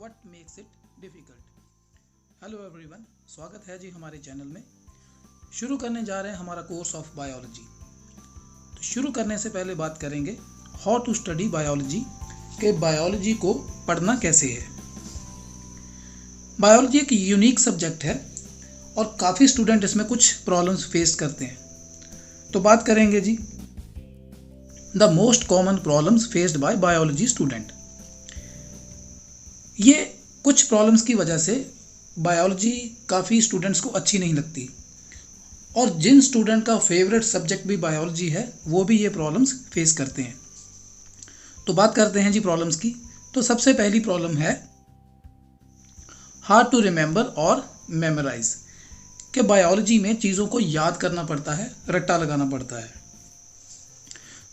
What makes it difficult. Hello everyone, स्वागत है जी हमारे चैनल में। शुरू करने जा रहे हैं हमारा कोर्स ऑफ बायोलॉजी। तो शुरू करने से पहले बात करेंगे हाउ टू स्टडी बायोलॉजी, के बायोलॉजी को पढ़ना कैसे है। बायोलॉजी एक यूनिक सब्जेक्ट है और काफ़ी स्टूडेंट इसमें कुछ प्रॉब्लम्स फेस करते हैं। तो बात करेंगे जी the most common problems faced by biology student. ये कुछ प्रॉब्लम्स की वजह से बायोलॉजी काफ़ी स्टूडेंट्स को अच्छी नहीं लगती और जिन स्टूडेंट का फेवरेट सब्जेक्ट भी बायोलॉजी है वो भी ये प्रॉब्लम्स फेस करते हैं। तो बात करते हैं जी प्रॉब्लम्स की। तो सबसे पहली प्रॉब्लम है हार्ड टू रिमेंबर और मेमोराइज, कि बायोलॉजी में चीज़ों को याद करना पड़ता है, रट्टा लगाना पड़ता है।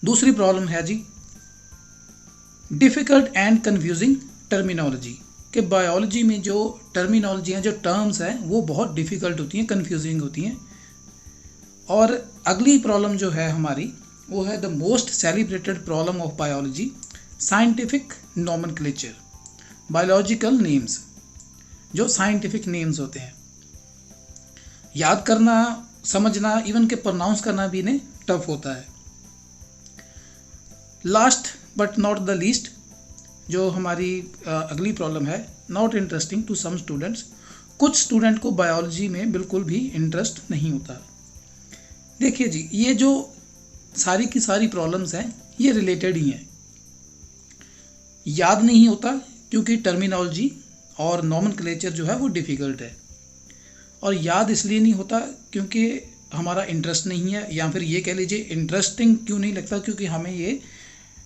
दूसरी प्रॉब्लम है जी डिफ़िकल्ट एंड कन्फ्यूजिंग टर्मिनोलॉजी, कि बायोलॉजी में जो टर्मिनोलॉजी हैं, जो टर्म्स हैं, वो बहुत डिफ़िकल्ट होती हैं, कन्फ्यूजिंग होती हैं। और अगली प्रॉब्लम जो है हमारी वो है the most celebrated problem of biology, scientific nomenclature, biological names, जो साइंटिफिक नेम्स होते हैं, याद करना, समझना, इवन के प्रोनाउंस करना भी इन्हें टफ होता है। Last but not the least जो हमारी अगली प्रॉब्लम है, not interesting to some students, कुछ स्टूडेंट को बायोलॉजी में बिल्कुल भी इंटरेस्ट नहीं होता। देखिए जी, ये जो सारी की सारी प्रॉब्लम्स हैं ये रिलेटेड ही हैं। याद नहीं होता क्योंकि टर्मिनोलॉजी और नोमेनक्लेचर जो है वो डिफ़िकल्ट है, और याद इसलिए नहीं होता क्योंकि हमारा इंटरेस्ट नहीं है, या फिर ये कह लीजिए इंटरेस्टिंग क्यों नहीं लगता, क्योंकि हमें ये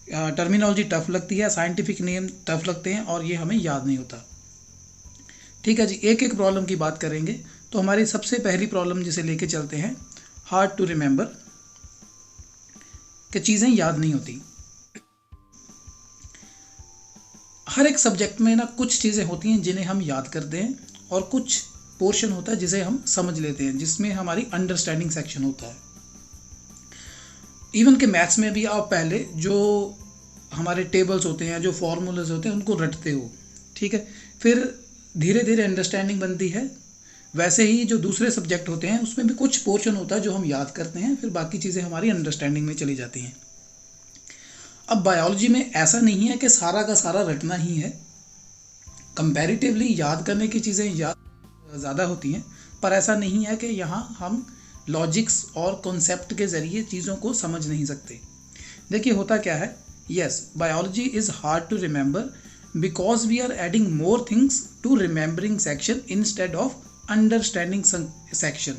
टर्मिनोलॉजी टफ लगती है, साइंटिफिक नेम टफ लगते हैं और ये हमें याद नहीं होता। ठीक है जी, एक एक प्रॉब्लम की बात करेंगे। तो हमारी सबसे पहली प्रॉब्लम जिसे लेके चलते हैं, हार्ड टू रिमेंबर, कि चीज़ें याद नहीं होती। हर एक सब्जेक्ट में ना कुछ चीज़ें होती हैं जिन्हें हम याद करते हैं और कुछ पोर्शन होता है जिसे हम समझ लेते हैं, जिसमें हमारी अंडरस्टैंडिंग सेक्शन होता है। इवन के मैथ्स में भी आप पहले जो हमारे टेबल्स होते हैं, जो फॉर्मूलाज होते हैं, उनको रटते हो, ठीक है, फिर धीरे धीरे अंडरस्टैंडिंग बनती है। वैसे ही जो दूसरे सब्जेक्ट होते हैं उसमें भी कुछ पोर्शन होता है जो हम याद करते हैं, फिर बाकी चीज़ें हमारी अंडरस्टैंडिंग में चली जाती हैं। अब बायोलॉजी में ऐसा नहीं है कि सारा का सारा रटना ही है। कंपैरेटिवली याद करने की चीज़ें ज़्यादा होती हैं, पर ऐसा नहीं है कि यहाँ हम लॉजिक्स और कॉन्सेप्ट के ज़रिए चीज़ों को समझ नहीं सकते। देखिए होता क्या है, yes, biology is hard to remember because we are adding more things to remembering section instead of understanding section,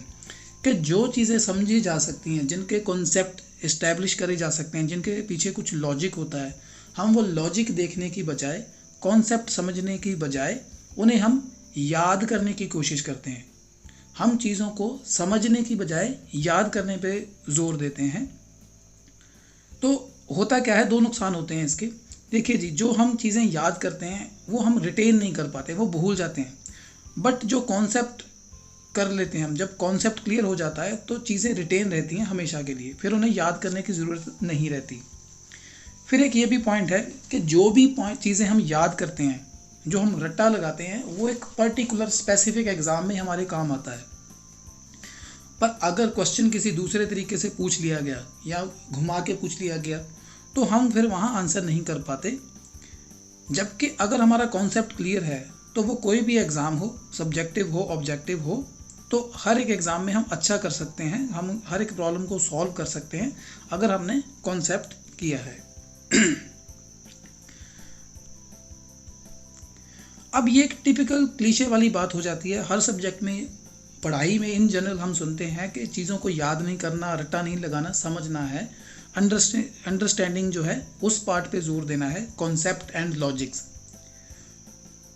कि जो चीज़ें समझी जा सकती हैं, जिनके कॉन्सेप्ट इस्टेब्लिश करे जा सकते हैं, जिनके पीछे कुछ लॉजिक होता है, हम वो लॉजिक देखने की बजाय, कॉन्सेप्ट समझने की बजाय उन्हें हम याद करने की कोशिश करते हैं। हम चीज़ों को समझने की बजाय याद करने पे जोर देते हैं। तो होता क्या है, दो नुकसान होते हैं इसके। देखिए जी, जो हम चीज़ें याद करते हैं वो हम रिटेन नहीं कर पाते, वो भूल जाते हैं। बट जो कॉन्सेप्ट कर लेते हैं हम, जब कॉन्सेप्ट क्लियर हो जाता है तो चीज़ें रिटेन रहती हैं हमेशा के लिए, फिर उन्हें याद करने की ज़रूरत नहीं रहती। फिर एक ये भी पॉइंट है कि जो भी चीज़ें हम याद करते हैं, जो हम रट्टा लगाते हैं, वो एक पर्टिकुलर स्पेसिफिक एग्ज़ाम में हमारे काम आता है। पर अगर क्वेश्चन किसी दूसरे तरीके से पूछ लिया गया या घुमा के पूछ लिया गया तो हम फिर वहाँ आंसर नहीं कर पाते। जबकि अगर हमारा कॉन्सेप्ट क्लियर है तो वो कोई भी एग्ज़ाम हो, सब्जेक्टिव हो, ऑब्जेक्टिव हो, तो हर एक एग्ज़ाम में हम अच्छा कर सकते हैं, हम हर एक प्रॉब्लम को सॉल्व कर सकते हैं अगर हमने कॉन्सेप्ट किया है। अब ये एक टिपिकल क्लीशे वाली बात हो जाती है। हर सब्जेक्ट में, पढ़ाई में इन जनरल हम सुनते हैं कि चीज़ों को याद नहीं करना, रट्टा नहीं लगाना, समझना है, अंडरस्टैंडिंग जो है उस पार्ट पे जोर देना है, कॉन्सेप्ट एंड लॉजिक्स।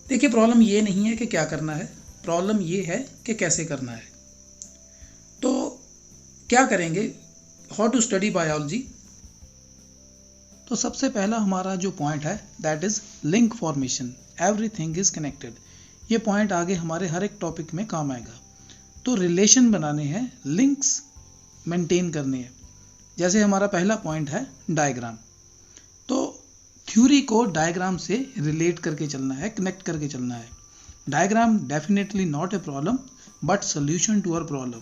देखिए, प्रॉब्लम ये नहीं है कि क्या करना है, प्रॉब्लम ये है कि कैसे करना है। तो क्या करेंगे, हाउ टू स्टडी बायोलॉजी। तो सबसे पहला हमारा जो पॉइंट है that is link formation, everything is connected. ये पॉइंट आगे हमारे हर एक टॉपिक में काम आएगा। तो रिलेशन बनाने हैं, लिंक्स मेंटेन करने हैं। जैसे हमारा पहला पॉइंट है डायग्राम। तो थ्योरी को डायग्राम से रिलेट करके चलना है, कनेक्ट करके चलना है। Diagram definitely not a problem but solution to our problem.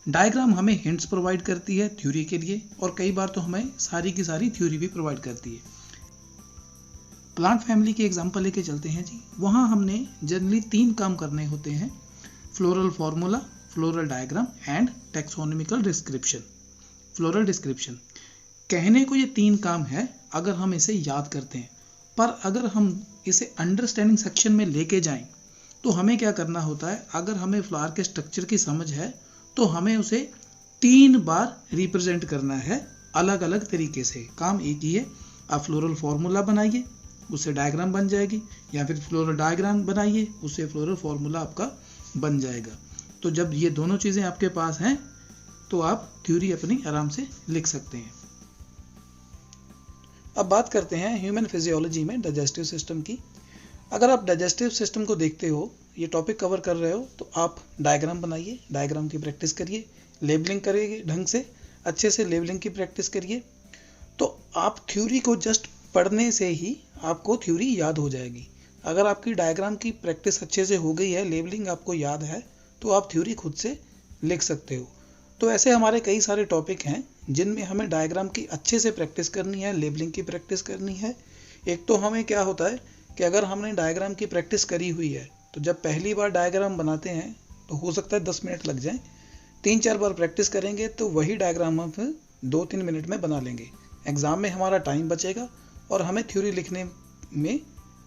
Diagram हमें हिंट्स प्रोवाइड करती है थ्योरी के लिए, और कई बार तो हमें सारी की सारी थ्योरी भी प्रोवाइड करती है। प्लांट फैमिली की एग्जांपल लेके चलते हैं जी। वहाँ हमने जनरली 3 काम करने होते हैं: floral formula, floral diagram and taxonomical description. Floral description कहने को ये 3 काम है अगर हम इसे याद करते हैं, पर अगर हम इसे अंडरस्टैंडिंग सेक्शन में लेके जाएं तो हमें क्या करना होता है, अगर हमें फ्लावर के स्ट्रक्चर की समझ है तो हमें उसे 3 बार रिप्रेजेंट करना है अलग अलग तरीके से। काम एक ही है, आप फ्लोरल फार्मूला बनाइए, उससे डायग्राम बन जाएगी, या फिर फ्लोरल डायग्राम बनाइए, उससे फ्लोरल फार्मूला आपका बन जाएगा। तो जब ये दोनों चीज़ें आपके पास हैं तो आप थ्योरी अपनी आराम से लिख सकते हैं। अब बात करते हैं ह्यूमन फिजियोलॉजी में डाइजेस्टिव सिस्टम की। अगर आप डाइजेस्टिव सिस्टम को देखते हो, ये टॉपिक कवर कर रहे हो, तो आप डायग्राम बनाइए, डायग्राम की प्रैक्टिस करिए, लेबलिंग करिए ढंग से, अच्छे से लेबलिंग की प्रैक्टिस करिए, तो आप थ्योरी को जस्ट पढ़ने से ही आपको थ्योरी याद हो जाएगी। अगर आपकी डायग्राम की प्रैक्टिस अच्छे से हो गई है, लेबलिंग आपको याद है, तो आप थ्योरी खुद से लिख सकते हो। तो ऐसे हमारे कई सारे टॉपिक हैं जिनमें हमें डायग्राम की अच्छे से प्रैक्टिस करनी है, लेबलिंग की प्रैक्टिस करनी है। एक तो हमें क्या होता है कि अगर हमने डायग्राम की प्रैक्टिस करी हुई है तो जब पहली बार डायग्राम बनाते हैं तो हो सकता है 10 मिनट लग जाए। 3-4 बार प्रैक्टिस करेंगे तो वही डायग्राम हम फिर 2-3 मिनट में बना लेंगे। एग्जाम में हमारा टाइम बचेगा और हमें थ्योरी लिखने में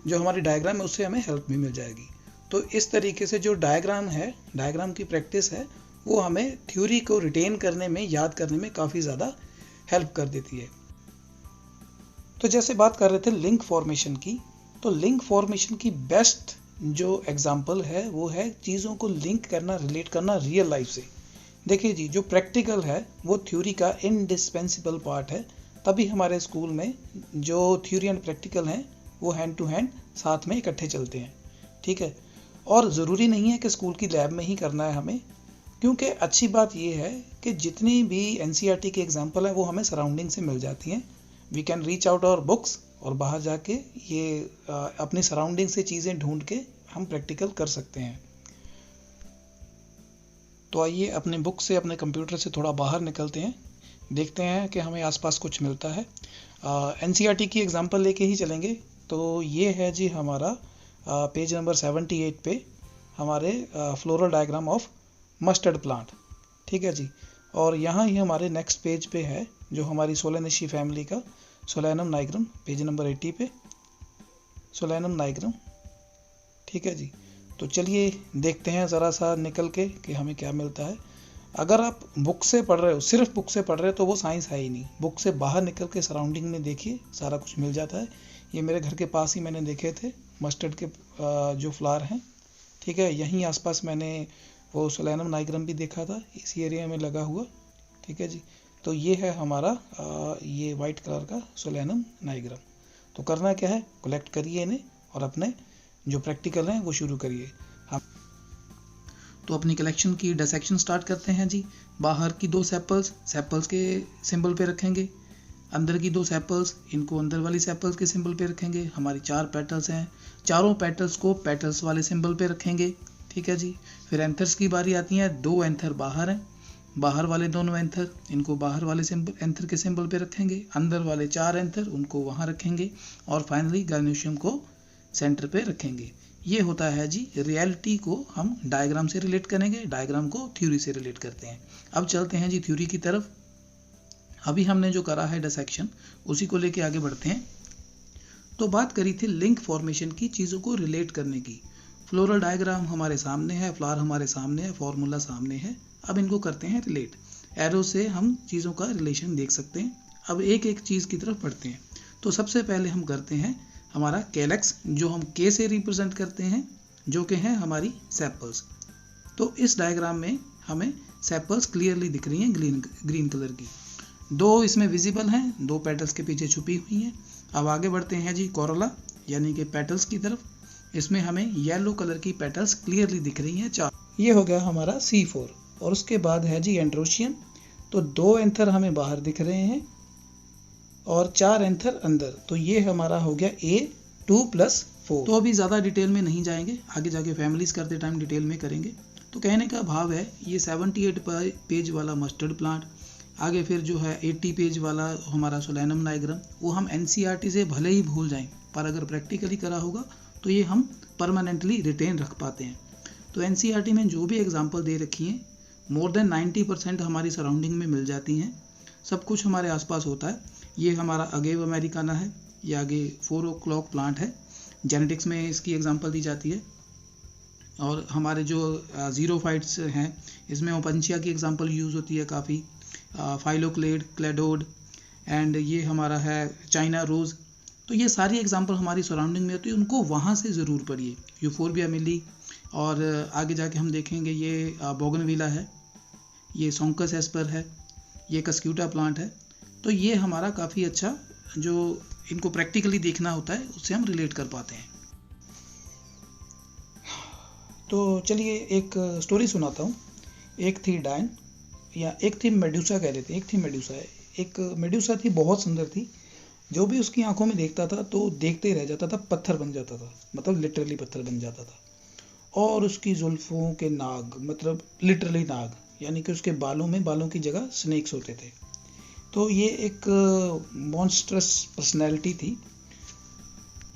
जो हमारी डायग्राम है उससे हमें हेल्प भी मिल जाएगी। तो इस तरीके से जो डायग्राम है, डायग्राम की प्रैक्टिस है, वो हमें थ्योरी को रिटेन करने में, याद करने में काफ़ी ज़्यादा हेल्प कर देती है। तो जैसे बात कर रहे थे लिंक फॉर्मेशन की, तो लिंक फॉर्मेशन की बेस्ट जो एग्जांपल है वो है चीज़ों को लिंक करना, रिलेट करना रियल लाइफ से। देखिए जी, जो प्रैक्टिकल है वो थ्योरी का इंडिस्पेंसिबल पार्ट है, तभी हमारे स्कूल में जो थ्योरी एंड प्रैक्टिकल हैं वो हैंड टू हैंड साथ में इकट्ठे चलते हैं, ठीक है। और ज़रूरी नहीं है कि स्कूल की लैब में ही करना है हमें, क्योंकि अच्छी बात ये है कि जितनी भी एनसीईआरटी की एग्जांपल है वो हमें सराउंडिंग से मिल जाती हैं। We can reach out our books और बाहर जाके ये अपनी सराउंडिंग से चीज़ें ढूंढ के हम प्रैक्टिकल कर सकते हैं। तो आइए अपने बुक से, अपने कंप्यूटर से थोड़ा बाहर निकलते हैं, देखते हैं कि हमें आसपास कुछ मिलता है। एनसीईआरटी की एग्जांपल लेके ही चलेंगे। तो ये है जी हमारा पेज नंबर 78 पे हमारे floral diagram of mustard plant, ठीक है जी। और यहाँ ही हमारे नेक्स्ट पेज पे है जो हमारी सोलेनेसी फैमिली का सोलैनम नाइग्रम, पेज नंबर 80 पे सोलैनम नाइग्रम, ठीक है जी। तो चलिए देखते हैं ज़रा सा निकल के कि हमें क्या मिलता है। अगर आप बुक से पढ़ रहे हो, सिर्फ बुक से पढ़ रहे हो, तो वो साइंस है ही नहीं। बुक से बाहर निकल के सराउंडिंग में देखिए, सारा कुछ मिल जाता है। ये मेरे घर के पास ही मैंने देखे थे मस्टर्ड के जो फ्लावर हैं, ठीक है। यहीं आसपास मैंने वो सोलैनम नाइग्रम भी देखा था, इसी एरिया में लगा हुआ, ठीक है जी। तो ये है हमारा ये वाइट कलर का सोलैनम नाइग्रम। तो करना क्या है, कलेक्ट करिए इन्हें और अपने जो प्रैक्टिकल हैं वो शुरू करिए। हम तो अपनी कलेक्शन की डिसेक्शन स्टार्ट करते हैं जी। बाहर की 2 सेपल्स के सिंबल पे रखेंगे, अंदर की 2 सेपल्स, इनको अंदर वाली सेपल्स के सिंबल पे रखेंगे। हमारी 4 पेटल्स हैं, चारों पेटल्स को पेटल्स वाले सिंबल पे रखेंगे, ठीक है जी। फिर एंथर्स की बारी आती है। 2 एंथर बाहर हैं, बाहर वाले दोनों एंथर, इनको बाहर वाले एंथर के सिंबल पे रखेंगे। अंदर वाले 4 एंथर, उनको वहाँ रखेंगे। और फाइनली गार्निशियम को सेंटर पे रखेंगे। ये होता है जी, रियलिटी को हम डायग्राम से रिलेट करेंगे, डायग्राम को थ्योरी से रिलेट करते हैं। अब चलते हैं जी थ्योरी की तरफ। अभी हमने जो करा है डिसेक्शन, उसी को लेके आगे बढ़ते हैं। तो बात करी थी लिंक फॉर्मेशन की, चीज़ों को रिलेट करने की। फ्लोरल डायग्राम हमारे सामने है, फ्लावर हमारे सामने है, फॉर्मूला सामने है। अब इनको करते हैं रिलेट। एरो से हम चीज़ों का रिलेशन देख सकते हैं। अब एक एक चीज़ की तरफ बढ़ते हैं। तो सबसे पहले हम करते हैं हमारा कैलेक्स, जो हम के से रिप्रेजेंट करते हैं, जो कि हैं हमारी सेपल्स। तो इस डायग्राम में हमें सेपल्स क्लियरली दिख रही हैं ग्रीन कलर की। 2 इसमें विजिबल हैं, 2 पेटल्स के पीछे छुपी हुई हैं। अब आगे बढ़ते हैं जी कोरोला यानी कि पेटल्स की तरफ। इसमें हमें येलो कलर की पेटल्स क्लियरली दिख रही हैं 4। ये हो गया हमारा C4। और उसके बाद है जी एंड्रोशियम। तो 2 एंथर हमें बाहर दिख रहे हैं, और 4 एंथर अंदर, तो ये हमारा हो गया A2+4। तो अभी ज़्यादा डिटेल में नहीं जाएंगे, आगे जाके फैमिलीज करते टाइम डिटेल में करेंगे। तो कहने का भाव है ये 78 पेज वाला मस्टर्ड प्लांट, आगे फिर जो है 80 पेज वाला हमारा सोलेनम नाइग्रम, वो हम NCERT से भले ही भूल जाएं, पर अगर प्रैक्टिकली करा होगा तो ये हम परमानेंटली रिटेन रख पाते हैं। तो NCERT में जो भी एग्जाम्पल दे रखी हैं, मोर देन 90% हमारी सराउंडिंग में मिल जाती हैं, सब कुछ हमारे आसपास होता है। ये हमारा अगेव अमेरिकाना है, ये आगे 4 o'clock प्लांट है, जेनेटिक्स में इसकी एग्जांपल दी जाती है। और हमारे जो जीरोफाइट्स हैं, इसमें ओपनशिया की एग्जांपल यूज़ होती है काफ़ी, फाइलोक्लेड, क्लेडोड, एंड ये हमारा है चाइना रोज़। तो ये सारी एग्जांपल हमारी सराउंडिंग में होती है, उनको वहाँ से ज़रूर पढ़िए। यूफोर्बिया मिली, और आगे जाके हम देखेंगे ये बोगनविला है, ये सोंकस एस्पर है, ये कस्क्यूटा प्लांट है। तो ये हमारा काफ़ी अच्छा, जो इनको प्रैक्टिकली देखना होता है उससे हम रिलेट कर पाते हैं। तो चलिए एक स्टोरी सुनाता हूँ। एक थी डायन, या एक थी मेडूसा कह लेते हैं, एक थी मेडूसा है। एक मेडूसा थी, बहुत सुंदर थी। जो भी उसकी आंखों में देखता था तो देखते ही रह जाता था, पत्थर बन जाता था, मतलब लिटरली पत्थर बन जाता था। और उसकी जुल्फों के नाग, मतलब लिटरली नाग, यानी कि उसके बालों की जगह स्नेक्स होते थे। तो ये एक मॉन्स्ट्रस पर्सनैलिटी थी।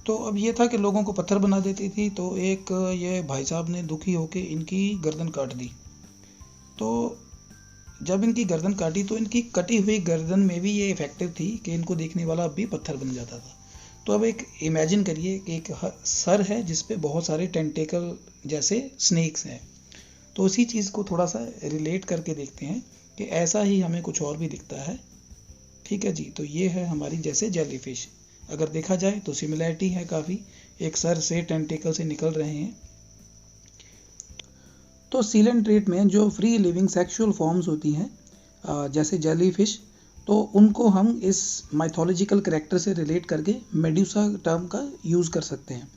तो अब ये था कि लोगों को पत्थर बना देती थी। तो एक ये भाई साहब ने दुखी होके इनकी गर्दन काट दी। तो जब इनकी गर्दन काटी तो इनकी कटी हुई गर्दन में भी ये इफेक्टिव थी कि इनको देखने वाला अब भी पत्थर बन जाता था। तो अब एक इमेजिन करिए कि एक सर है जिस पे बहुत सारे टेंटेकल जैसे स्नेक्स हैं। तो उसी चीज़ को थोड़ा सा रिलेट करके देखते हैं कि ऐसा ही हमें कुछ और भी दिखता है। ठीक है जी। तो ये है हमारी जैसे जेलीफिश, अगर देखा जाए तो सिमिलैरिटी है काफ़ी, एक सर से टेंटेकल से निकल रहे हैं। तो सीलेंट्रेट में जो फ्री लिविंग सेक्सुअल फॉर्म्स होती हैं जैसे जेलीफिश, तो उनको हम इस माइथोलॉजिकल कैरेक्टर से रिलेट करके मेडूसा टर्म का यूज़ कर सकते हैं।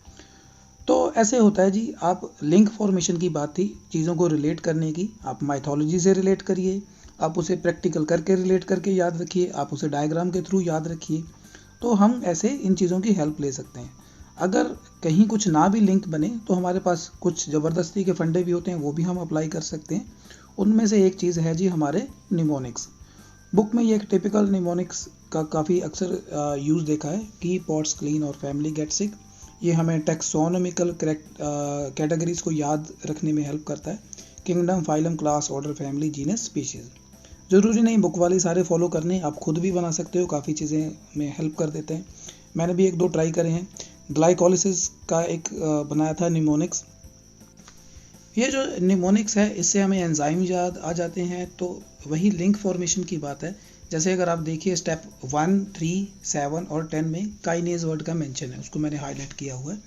तो ऐसे होता है जी, आप लिंक फॉर्मेशन की बात थी, चीज़ों को रिलेट करने की। आप माइथोलॉजी से रिलेट करिए, आप उसे प्रैक्टिकल करके रिलेट करके याद रखिए, आप उसे डायग्राम के थ्रू याद रखिए। तो हम ऐसे इन चीज़ों की हेल्प ले सकते हैं। अगर कहीं कुछ ना भी लिंक बने तो हमारे पास कुछ ज़बरदस्ती के फंडे भी होते हैं, वो भी हम अप्लाई कर सकते हैं। उनमें से एक चीज़ है जी हमारे निमोनिक्स। बुक में ये एक टिपिकल निमोनिक्स का काफ़ी अक्सर यूज़ देखा है कि पॉट्स क्लीन और फैमिली गेट सिक। ये हमें टेक्सोनोमिकल कैटेगरीज को याद रखने में हेल्प करता है, kingdom, phylum, class, order, family, genus, species. ज़रूरी नहीं बुक वाले सारे फॉलो करने, आप खुद भी बना सकते हो, काफ़ी चीज़ें में हेल्प कर देते हैं। मैंने भी 1-2 ट्राई करे हैं। ग्लाइकोलिसिस का एक बनाया था निमोनिक्स। ये जो निमोनिक्स है इससे हमें एंजाइम याद आ जाते हैं। तो वही लिंक फॉर्मेशन की बात है। जैसे अगर आप देखिए स्टेप 1, 3, 7 और 10 में काइनेज वर्ड का मेंशन है, उसको मैंने हाईलाइट किया हुआ है।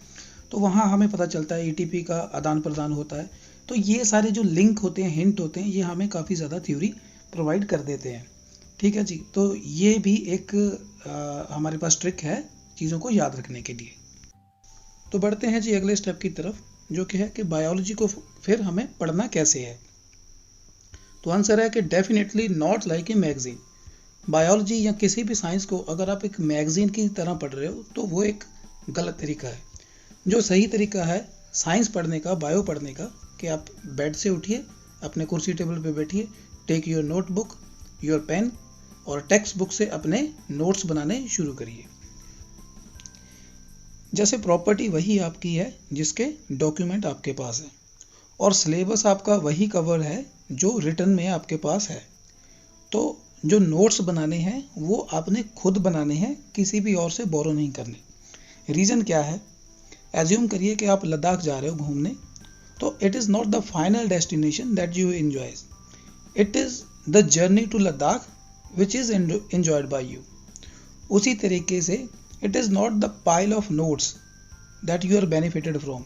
तो वहाँ हमें पता चलता है ATP का आदान प्रदान होता है। तो ये सारे जो लिंक होते हैं, हिंट होते हैं, ये हमें काफ़ी ज़्यादा थ्योरी प्रोवाइड कर देते हैं। ठीक है जी। तो ये भी एक हमारे पास ट्रिक है चीज़ों को याद रखने के लिए। तो बढ़ते हैं जी अगले स्टेप की तरफ, जो कि है कि बायोलॉजी को फिर हमें पढ़ना कैसे है। तो आंसर है कि definitely not like a magazine. Biology या किसी भी साइंस को अगर आप एक मैगजीन की तरह पढ़ रहे हो तो वो एक गलत तरीका है। जो सही तरीका है साइंस पढ़ने का, बायो पढ़ने का, कि आप बेड से उठिए, अपने कुर्सी टेबल पे बैठिए, take your notebook, your pen, और टेक्स्ट बुक से अपने नोट्स बनाने शुरू करिए। जैसे प्रॉपर्टी वही आपकी है जिसके डॉक्यूमेंट आपके पास है, और सिलेबस आपका वही कवर है जो रिटर्न में आपके पास है। तो जो नोट्स बनाने हैं वो आपने खुद बनाने हैं, किसी भी और से बोरो नहीं करने। रीज़न क्या है? एज्यूम करिए कि आप लद्दाख जा रहे हो घूमने, तो it is not the final destination that you enjoy, it is the journey to Ladakh which is enjoyed by you. उसी तरीके से it is not the pile of notes that you are benefited from,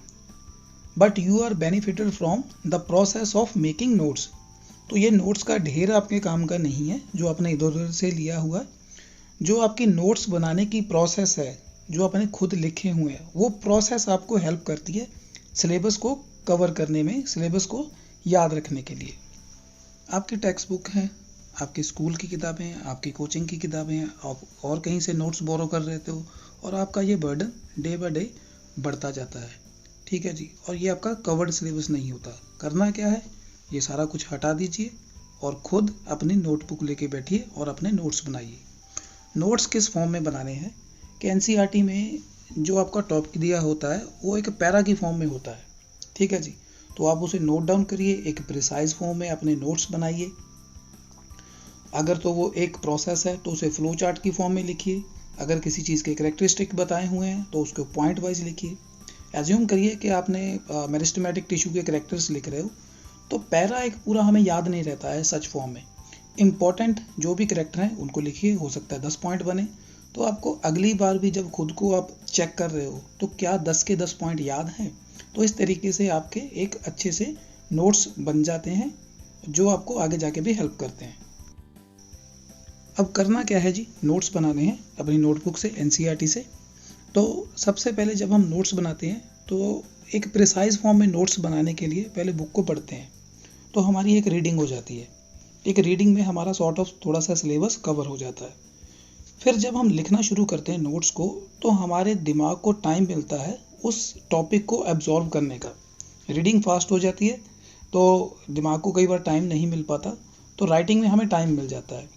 but you are benefited from the process of making notes. तो ये notes का ढेर आपके काम का नहीं है जो आपने इधर उधर से लिया हुआ है। जो आपकी नोट्स बनाने की प्रोसेस है, जो आपने खुद लिखे हुए हैं, वो प्रोसेस आपको हेल्प करती है सिलेबस को कवर करने में, सिलेबस को याद रखने के लिए। आपकी टेक्स्ट बुक है, आपके स्कूल की किताबें, आपकी कोचिंग की किताबें, आप और कहीं से नोट्स बोरो कर रहे हो, और आपका ये बर्डन डे बाय डे बढ़ता जाता है। ठीक है जी। और ये आपका कवर्ड सिलेबस नहीं होता। करना क्या है, ये सारा कुछ हटा दीजिए और खुद अपनी नोटबुक लेके बैठिए और अपने नोट्स बनाइए। नोट्स किस फॉर्म में बनाने हैं कि एनसीईआरटी में जो आपका टॉपिक दिया होता है वो एक पैरा की फॉर्म में होता है। ठीक है जी। तो आप उसे नोट डाउन करिए, एक प्रिसाइज फॉर्म में अपने नोट्स बनाइए। अगर तो वो एक प्रोसेस है तो उसे फ्लो चार्ट की फॉर्म में लिखिए। अगर किसी चीज़ के कैरेक्टरिस्टिक बताए हुए हैं तो उसको पॉइंट वाइज लिखिए। एज्यूम करिए कि आपने मेरिस्टेमेटिक टिश्यू के कैरेक्टर्स लिख रहे हो, तो पैरा एक पूरा हमें याद नहीं रहता है सच फॉर्म में। इम्पॉर्टेंट जो भी कैरेक्टर हैं उनको लिखिए, हो सकता है 10 पॉइंट बने, तो आपको अगली बार भी जब खुद को आप चेक कर रहे हो तो क्या 10 के 10 पॉइंट याद हैं। तो इस तरीके से आपके एक अच्छे से नोट्स बन जाते हैं जो आपको आगे जाके भी हेल्प करते हैं। अब करना क्या है जी, नोट्स बनाने हैं अपनी नोटबुक से, एनसीईआरटी से। तो सबसे पहले जब हम नोट्स बनाते हैं तो एक प्रिसाइज फॉर्म में नोट्स बनाने के लिए पहले बुक को पढ़ते हैं, तो हमारी एक रीडिंग हो जाती है। एक रीडिंग में हमारा सॉर्ट ऑफ थोड़ा सा सिलेबस कवर हो जाता है। फिर जब हम लिखना शुरू करते हैं नोट्स को, तो हमारे दिमाग को टाइम मिलता है उस टॉपिक को एब्जॉर्ब करने का। रीडिंग फास्ट हो जाती है तो दिमाग को कई बार टाइम नहीं मिल पाता, तो राइटिंग में हमें टाइम मिल जाता है।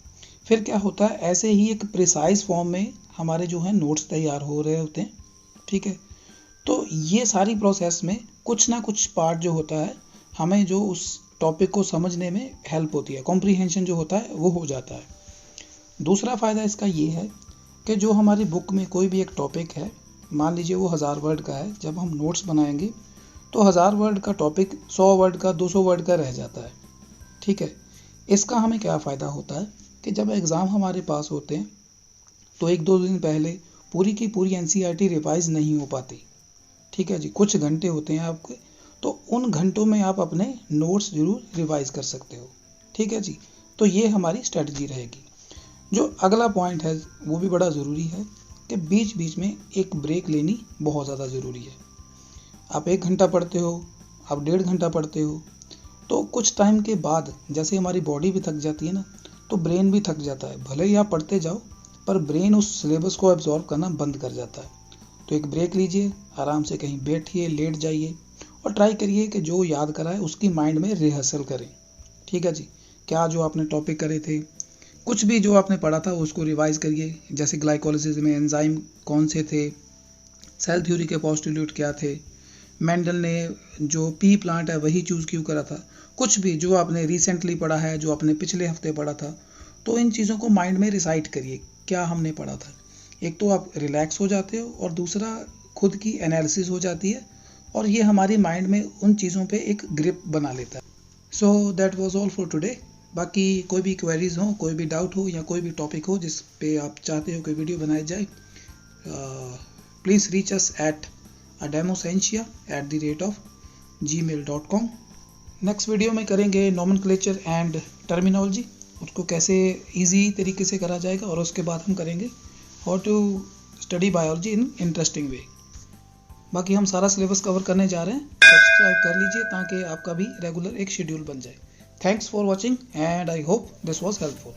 फिर क्या होता है, ऐसे ही एक प्रिसाइज फॉर्म में हमारे जो है नोट्स तैयार हो रहे होते हैं। ठीक है। तो ये सारी प्रोसेस में कुछ ना कुछ पार्ट जो होता है हमें जो उस टॉपिक को समझने में हेल्प होती है, कॉम्प्रीहेंशन जो होता है वो हो जाता है। दूसरा फ़ायदा इसका ये है कि जो हमारी बुक में कोई भी एक टॉपिक है, मान लीजिए वो 1000 वर्ड का है, जब हम नोट्स बनाएंगे तो 1000 वर्ड का टॉपिक 100 वर्ड का, 200 वर्ड का रह जाता है। ठीक है। इसका हमें क्या फ़ायदा होता है कि जब एग्ज़ाम हमारे पास होते हैं तो 1-2 दिन पहले पूरी की पूरी एनसीईआरटी रिवाइज नहीं हो पाती। ठीक है जी। कुछ घंटे होते हैं आपके, तो उन घंटों में आप अपने नोट्स जरूर रिवाइज कर सकते हो। ठीक है जी। तो ये हमारी स्ट्रेटजी रहेगी। जो अगला पॉइंट है वो भी बड़ा ज़रूरी है कि बीच बीच में एक ब्रेक लेनी बहुत ज़्यादा ज़रूरी है। आप 1 घंटा पढ़ते हो, आप 1.5 घंटा पढ़ते हो, तो कुछ टाइम के बाद जैसे हमारी बॉडी भी थक जाती है ना, तो ब्रेन भी थक जाता है। भले ही आप पढ़ते जाओ पर ब्रेन उस सिलेबस को एब्जॉर्ब करना बंद कर जाता है। तो एक ब्रेक लीजिए, आराम से कहीं बैठिए, लेट जाइए और ट्राई करिए कि जो याद करा है उसकी माइंड में रिहर्सल करें। ठीक है जी। क्या जो आपने टॉपिक करे थे, कुछ भी जो आपने पढ़ा था उसको रिवाइज करिए। जैसे ग्लाइकोलिसिस में एंजाइम कौन से थे, सेल थ्योरी के पोस्टुलेट क्या थे, मेंडल ने जो पी प्लांट है वही चूज़ क्यों करा था, कुछ भी जो आपने रिसेंटली पढ़ा है, जो आपने पिछले हफ्ते पढ़ा था, तो इन चीज़ों को माइंड में रिसाइट करिए क्या हमने पढ़ा था। एक तो आप रिलैक्स हो जाते हो और दूसरा खुद की एनालिसिस हो जाती है और ये हमारी माइंड में उन चीज़ों पे एक ग्रिप बना लेता है। So that was all for today. बाकी कोई भी क्वेरीज हो, कोई भी डाउट हो या कोई भी टॉपिक हो जिस पे आप चाहते हो कि वीडियो बनाई जाए, please reach us at ademosentia@gmail.com। Next video में करेंगे नोमेनक्लेचर एंड टर्मिनोलॉजी, उसको कैसे इजी तरीके से करा जाएगा, और उसके बाद हम करेंगे how to study biology in interesting way. बाकी हम सारा सिलेबस कवर करने जा रहे हैं। सब्सक्राइब कर लीजिए ताकि आपका भी रेगुलर एक शेड्यूल बन जाए। Thanks for watching and I hope this was helpful.